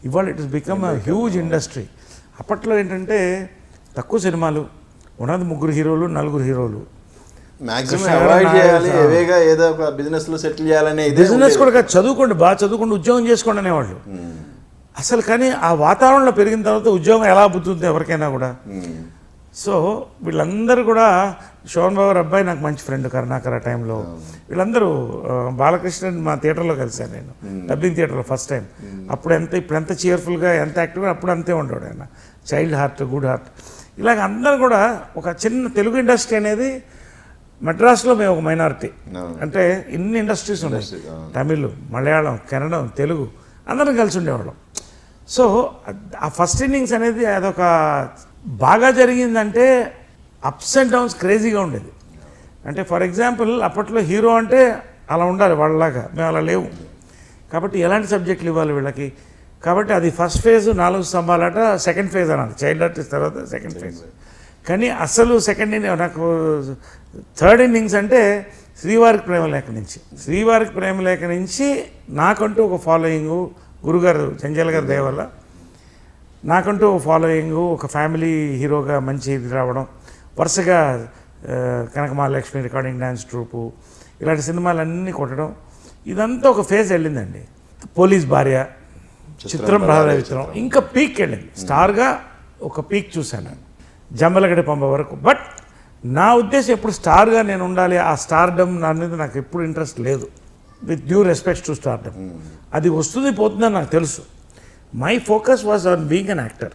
ఇవాళ it is become a huge industry. అప్పట్లో ఏంటంటే తక్కువ సినిమాలు, ఉన్నది 3 హీరోలు 4 హీరోలు. మాక్సిమం అవాయిడ్ చేయాలి, ఏవేగా ఏదో ఒక బిజినెస్లో సెటిల్ చేయాలనే బిజినెస్ కూడా కాదు, చదువుకోండి, బాగా చదువుకోండి, ఉద్యోగం చేసుకోండి అనేవాళ్ళు. అసలు కానీ ఆ వాతావరణంలో పెరిగిన తర్వాత ఉద్యోగం ఎలా బుద్ధుంది ఎవరికైనా కూడా. సో వీళ్ళందరూ కూడా, శోభన్ బాబు గారు అబ్బాయి నాకు మంచి ఫ్రెండ్ కరుణాకర్ ఆ టైంలో. వీళ్ళందరూ బాలకృష్ణ మా థియేటర్లో కలిశాను నేను, డబ్బింగ్ థియేటర్లో ఫస్ట్ టైం. అప్పుడు ఇప్పుడు ఎంత చీర్ఫుల్గా, ఎంత యాక్టివ్గా, అప్పుడు అంతే ఉండేవాడు ఆయన. Child heart, good heart. ఇలాగ అందరూ కూడా ఒక చిన్న తెలుగు ఇండస్ట్రీ అనేది మద్రాసులో మేము ఒక మైనారిటీ. అంటే ఇన్ని ఇండస్ట్రీస్ ఉన్నాయి, తమిళ్, మలయాళం, కన్నడం, తెలుగు అందరం కలిసి ఉండేవాళ్ళం. సో ఆ ఫస్ట్ ఇన్నింగ్స్ అనేది అదొక బాగా జరిగిందంటే అప్స్ అండ్ డౌన్స్ క్రేజీగా ఉండేది. అంటే ఫర్ ఎగ్జాంపుల్ అప్పట్లో హీరో అంటే అలా ఉండాలి వాళ్ళలాగా, మేము అలా లేవు. కాబట్టి ఎలాంటి సబ్జెక్టులు ఇవ్వాలి వీళ్ళకి. కాబట్టి అది ఫస్ట్ ఫేజ్ 4 స్తంభాలట, సెకండ్ ఫేజ్ అన్నది చైల్డ్ ఆర్టిస్ట్ తర్వాత సెకండ్ ఫేజ్. కానీ అసలు సెకండ్ ఇన్నింగ్, నాకు థర్డ్ ఇన్నింగ్స్ అంటే శ్రీవారికి ప్రేమలేఖ నుంచి. శ్రీవారికి ప్రేమలేఖ నుంచి నాకంటూ ఒక ఫాలోయింగు, గురుగారు జంజాల గారి దయ వల్ల నాకంటూ ఒక ఫాలోయింగు, ఒక ఫ్యామిలీ హీరోగా మంచి ఇది రావడం, వరుసగా కనకమహాలక్ష్మి రికార్డింగ్ డ్యాన్స్ ట్రూపు, ఇలాంటి సినిమాలన్నీ కొట్టడం, ఇదంతా ఒక ఫేజ్ వెళ్ళిందండి. పోలీస్ భార్య, చిత్రం బాధవిత్రం, ఇంకా పీక్ వెళ్ళింది. స్టార్గా ఒక పీక్ చూశాను జంబలగడ్డ పంప వరకు. బట్ నా ఉద్దేశం ఎప్పుడు స్టార్గా నేను ఉండాలి, ఆ స్టార్డమ్ అనేది నాకు ఎప్పుడు ఇంట్రెస్ట్ లేదు. With due respect to stardom, అది వస్తుంది పోతుందని నాకు తెలుసు. My focus was on being an actor.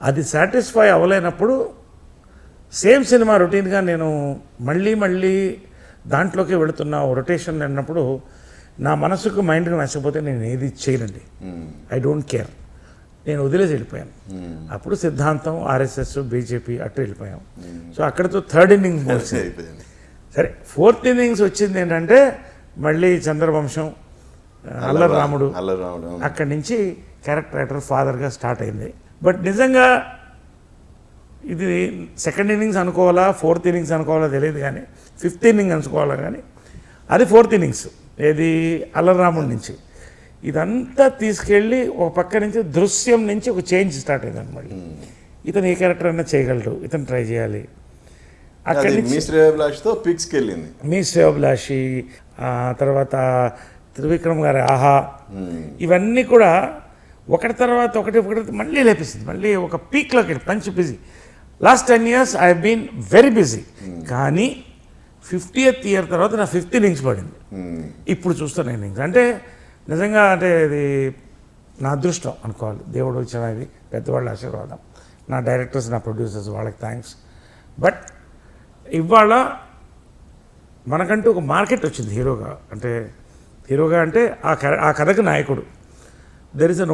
అది సాటిస్ఫై అవ్వలేనప్పుడు సేమ్ సినిమా రొటీన్గా నేను మళ్ళీ దాంట్లోకి వెళుతున్న రొటేషన్ అన్నప్పుడు నా మనసుకు మైండ్కి నచ్చకపోతే నేను ఏది చేయనండి. ఐ డోంట్ కేర్, నేను వదిలేసి వెళ్ళిపోయాను. అప్పుడు సిద్ధాంతం, ఆర్ఎస్ఎస్, బీజేపీ అట్టు వెళ్ళిపోయాం. సో అక్కడితో థర్డ్ ఇన్నింగ్స్ వచ్చింది. సరే, ఫోర్త్ ఇన్నింగ్స్ వచ్చింది ఏంటంటే మళ్ళీ చంద్రవంశం, అల్లరి రాముడు, అక్కడి నుంచి క్యారెక్టర్ యాక్టర్ ఫాదర్గా స్టార్ట్ అయింది. బట్ నిజంగా ఇది సెకండ్ ఇన్నింగ్స్ అనుకోవాలా, ఫోర్త్ ఇన్నింగ్స్ అనుకోవాలా తెలియదు, కానీ ఫిఫ్త్ ఇన్నింగ్ అనుకోవాలా, కానీ అది ఫోర్త్ ఇన్నింగ్స్. ఏది అల్లరి రాముడి నుంచి. ఇదంతా తీసుకెళ్ళి ఒక పక్క నుంచి దృశ్యం నుంచి ఒక చేంజ్ స్టార్ట్ అయింది అనమాట. ఇతను ఏ క్యారెక్టర్ అయినా చేయగలడు, ఇతను ట్రై చేయాలి. అక్కడి నుంచి మీ శ్రేయోభిలాషి, తర్వాత త్రివిక్రమ్ గారి ఆహా, ఇవన్నీ కూడా ఒకటి తర్వాత ఒకటి మళ్ళీ లేపిస్తుంది. మళ్ళీ ఒక పీక్లోకి వెళ్ళి మంచి busy. Last 10 years I have been very busy. కానీ 50th year తర్వాత నా 5th ఇన్నింగ్స్ పడింది. ఇప్పుడు చూస్తాను ఇన్నింగ్స్ అంటే నిజంగా, అంటే ఇది నా అదృష్టం అనుకోవాలి. దేవుడు ఇచ్చిన ఇది, పెద్దవాళ్ళ ఆశీర్వాదం, నా డైరెక్టర్స్, నా ప్రొడ్యూసర్స్, వాళ్ళకి థ్యాంక్స్. బట్ ఇవాళ మనకంటూ ఒక మార్కెట్ వచ్చింది హీరోగా. అంటే ఆ కథకు నాయకుడు. There is a